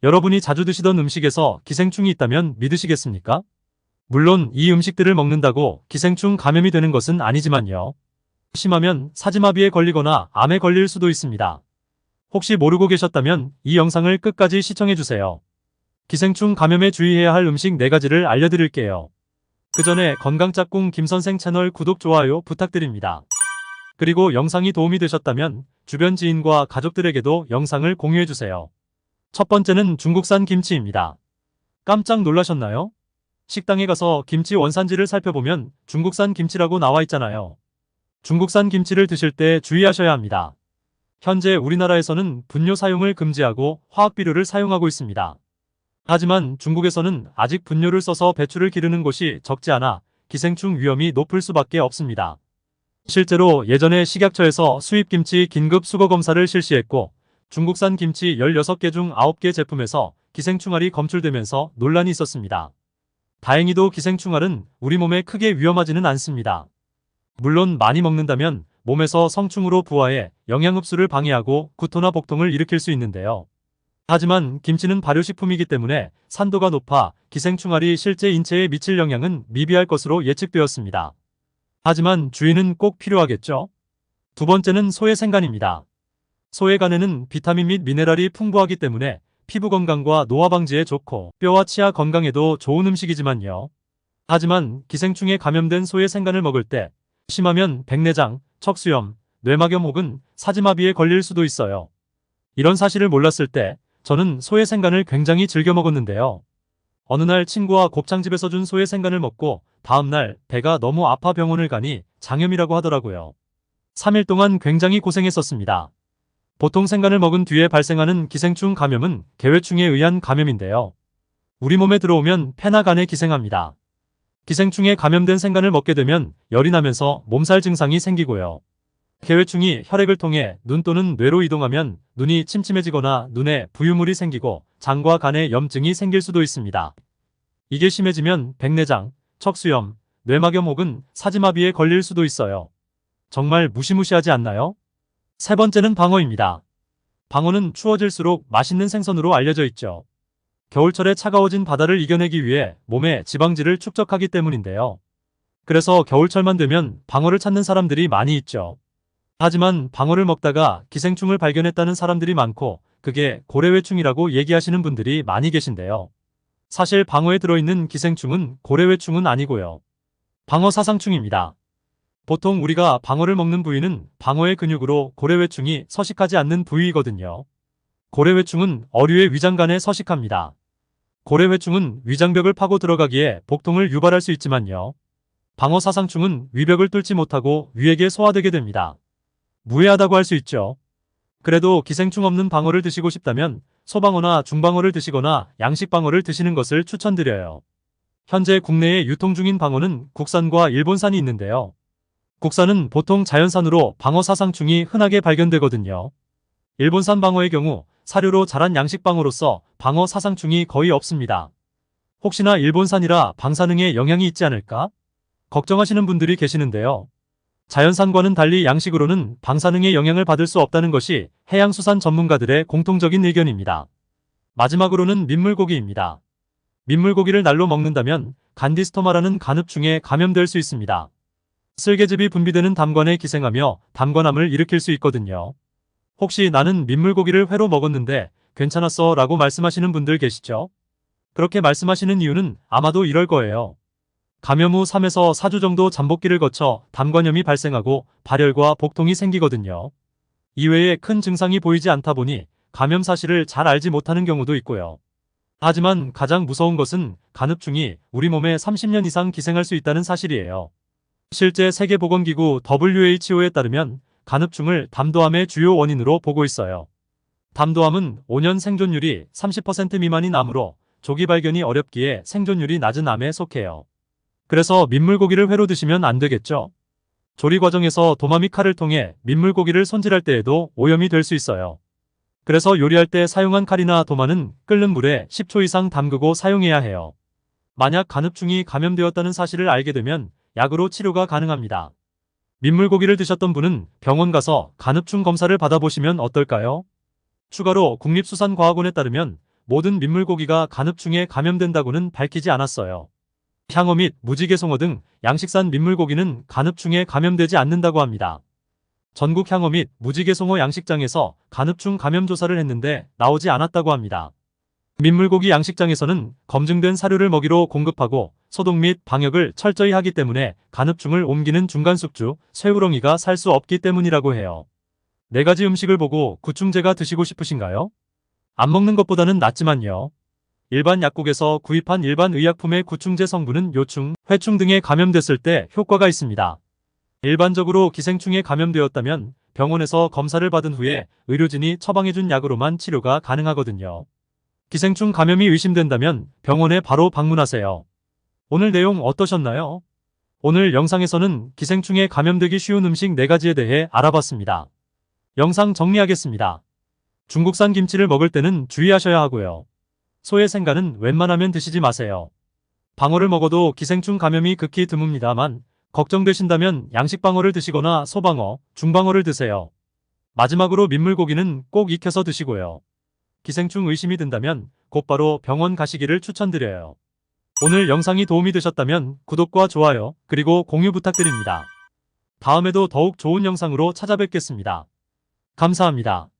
여러분이 자주 드시던 음식에서 기생충이 있다면 믿으시겠습니까? 물론 이 음식들을 먹는다고 기생충 감염이 되는 것은 아니지만요. 심하면 사지마비에 걸리거나 암에 걸릴 수도 있습니다. 혹시 모르고 계셨다면 이 영상을 끝까지 시청해주세요. 기생충 감염에 주의해야 할 음식 4가지를 알려드릴게요. 그 전에 건강짝꿍 김선생 채널 구독, 좋아요 부탁드립니다. 그리고 영상이 도움이 되셨다면 주변 지인과 가족들에게도 영상을 공유해주세요. 첫 번째는 중국산 김치입니다. 깜짝 놀라셨나요? 식당에 가서 김치 원산지를 살펴보면 중국산 김치라고 나와 있잖아요. 중국산 김치를 드실 때 주의하셔야 합니다. 현재 우리나라에서는 분뇨 사용을 금지하고 화학비료를 사용하고 있습니다. 하지만 중국에서는 아직 분뇨를 써서 배추를 기르는 곳이 적지 않아 기생충 위험이 높을 수밖에 없습니다. 실제로 예전에 식약처에서 수입김치 긴급 수거 검사를 실시했고 중국산 김치 16개 중 9개 제품에서 기생충알이 검출되면서 논란이 있었습니다. 다행히도 기생충알은 우리 몸에 크게 위험하지는 않습니다. 물론 많이 먹는다면 몸에서 성충으로 부화해 영양 흡수를 방해하고 구토나 복통을 일으킬 수 있는데요. 하지만 김치는 발효식품이기 때문에 산도가 높아 기생충알이 실제 인체에 미칠 영향은 미비할 것으로 예측되었습니다. 하지만 주의는 꼭 필요하겠죠? 두 번째는 소의 생간입니다. 소의 간에는 비타민 및 미네랄이 풍부하기 때문에 피부 건강과 노화 방지에 좋고 뼈와 치아 건강에도 좋은 음식이지만요. 하지만 기생충에 감염된 소의 생간을 먹을 때 심하면 백내장, 척수염, 뇌막염 혹은 사지마비에 걸릴 수도 있어요. 이런 사실을 몰랐을 때 저는 소의 생간을 굉장히 즐겨 먹었는데요. 어느 날 친구와 곱창집에서 준 소의 생간을 먹고 다음날 배가 너무 아파 병원을 가니 장염이라고 하더라고요. 3일 동안 굉장히 고생했었습니다. 보통 생간을 먹은 뒤에 발생하는 기생충 감염은 개회충에 의한 감염인데요. 우리 몸에 들어오면 폐나 간에 기생합니다. 기생충에 감염된 생간을 먹게 되면 열이 나면서 몸살 증상이 생기고요. 개회충이 혈액을 통해 눈 또는 뇌로 이동하면 눈이 침침해지거나 눈에 부유물이 생기고 장과 간에 염증이 생길 수도 있습니다. 이게 심해지면 백내장, 척수염, 뇌막염 혹은 사지마비에 걸릴 수도 있어요. 정말 무시무시하지 않나요? 세 번째는 방어입니다. 방어는 추워질수록 맛있는 생선으로 알려져 있죠. 겨울철에 차가워진 바다를 이겨내기 위해 몸에 지방질을 축적하기 때문인데요. 그래서 겨울철만 되면 방어를 찾는 사람들이 많이 있죠. 하지만 방어를 먹다가 기생충을 발견했다는 사람들이 많고 그게 고래회충이라고 얘기하시는 분들이 많이 계신데요. 사실 방어에 들어있는 기생충은 고래회충은 아니고요. 방어사상충입니다. 보통 우리가 방어를 먹는 부위는 방어의 근육으로 고래회충이 서식하지 않는 부위이거든요. 고래회충은 어류의 위장간에 서식합니다. 고래회충은 위장벽을 파고 들어가기에 복통을 유발할 수 있지만요. 방어사상충은 위벽을 뚫지 못하고 위액에 소화되게 됩니다. 무해하다고 할 수 있죠. 그래도 기생충 없는 방어를 드시고 싶다면 소방어나 중방어를 드시거나 양식방어를 드시는 것을 추천드려요. 현재 국내에 유통 중인 방어는 국산과 일본산이 있는데요. 국산은 보통 자연산으로 방어사상충이 흔하게 발견되거든요. 일본산 방어의 경우 사료로 자란 양식방어로서 방어사상충이 거의 없습니다. 혹시나 일본산이라 방사능에 영향이 있지 않을까? 걱정하시는 분들이 계시는데요. 자연산과는 달리 양식으로는 방사능의 영향을 받을 수 없다는 것이 해양수산 전문가들의 공통적인 의견입니다. 마지막으로는 민물고기입니다. 민물고기를 날로 먹는다면 간디스토마라는 간흡충에 감염될 수 있습니다. 쓸개즙이 분비되는 담관에 기생하며 담관암을 일으킬 수 있거든요. 혹시 나는 민물고기를 회로 먹었는데 괜찮았어 라고 말씀하시는 분들 계시죠? 그렇게 말씀하시는 이유는 아마도 이럴 거예요. 감염 후 3에서 4주 정도 잠복기를 거쳐 담관염이 발생하고 발열과 복통이 생기거든요. 이외에 큰 증상이 보이지 않다 보니 감염 사실을 잘 알지 못하는 경우도 있고요. 하지만 가장 무서운 것은 간흡충이 우리 몸에 30년 이상 기생할 수 있다는 사실이에요. 실제 세계보건기구 WHO에 따르면 간흡충을 담도암의 주요 원인으로 보고 있어요. 담도암은 5년 생존율이 30% 미만인 암으로 조기 발견이 어렵기에 생존율이 낮은 암에 속해요. 그래서 민물고기를 회로 드시면 안 되겠죠? 조리 과정에서 도마 및 칼을 통해 민물고기를 손질할 때에도 오염이 될 수 있어요. 그래서 요리할 때 사용한 칼이나 도마는 끓는 물에 10초 이상 담그고 사용해야 해요. 만약 간흡충이 감염되었다는 사실을 알게 되면 약으로 치료가 가능합니다. 민물고기를 드셨던 분은 병원 가서 간흡충 검사를 받아보시면 어떨까요? 추가로 국립수산과학원에 따르면 모든 민물고기가 간흡충에 감염된다고는 밝히지 않았어요. 향어 및 무지개송어 등 양식산 민물고기는 간흡충에 감염되지 않는다고 합니다. 전국 향어 및 무지개송어 양식장에서 간흡충 감염 조사를 했는데 나오지 않았다고 합니다. 민물고기 양식장에서는 검증된 사료를 먹이로 공급하고 소독 및 방역을 철저히 하기 때문에 간흡충을 옮기는 중간숙주, 쇠우렁이가 살 수 없기 때문이라고 해요. 4가지 음식을 보고 구충제가 드시고 싶으신가요? 안 먹는 것보다는 낫지만요. 일반 약국에서 구입한 일반 의약품의 구충제 성분은 요충, 회충 등에 감염됐을 때 효과가 있습니다. 일반적으로 기생충에 감염되었다면 병원에서 검사를 받은 후에 의료진이 처방해준 약으로만 치료가 가능하거든요. 기생충 감염이 의심된다면 병원에 바로 방문하세요. 오늘 내용 어떠셨나요? 오늘 영상에서는 기생충에 감염되기 쉬운 음식 4가지에 대해 알아봤습니다. 영상 정리하겠습니다. 중국산 김치를 먹을 때는 주의하셔야 하고요. 소의 생간은 웬만하면 드시지 마세요. 방어를 먹어도 기생충 감염이 극히 드뭅니다만 걱정되신다면 양식방어를 드시거나 소방어, 중방어를 드세요. 마지막으로 민물고기는 꼭 익혀서 드시고요. 기생충 의심이 든다면 곧바로 병원 가시기를 추천드려요. 오늘 영상이 도움이 되셨다면 구독과 좋아요, 그리고 공유 부탁드립니다. 다음에도 더욱 좋은 영상으로 찾아뵙겠습니다. 감사합니다.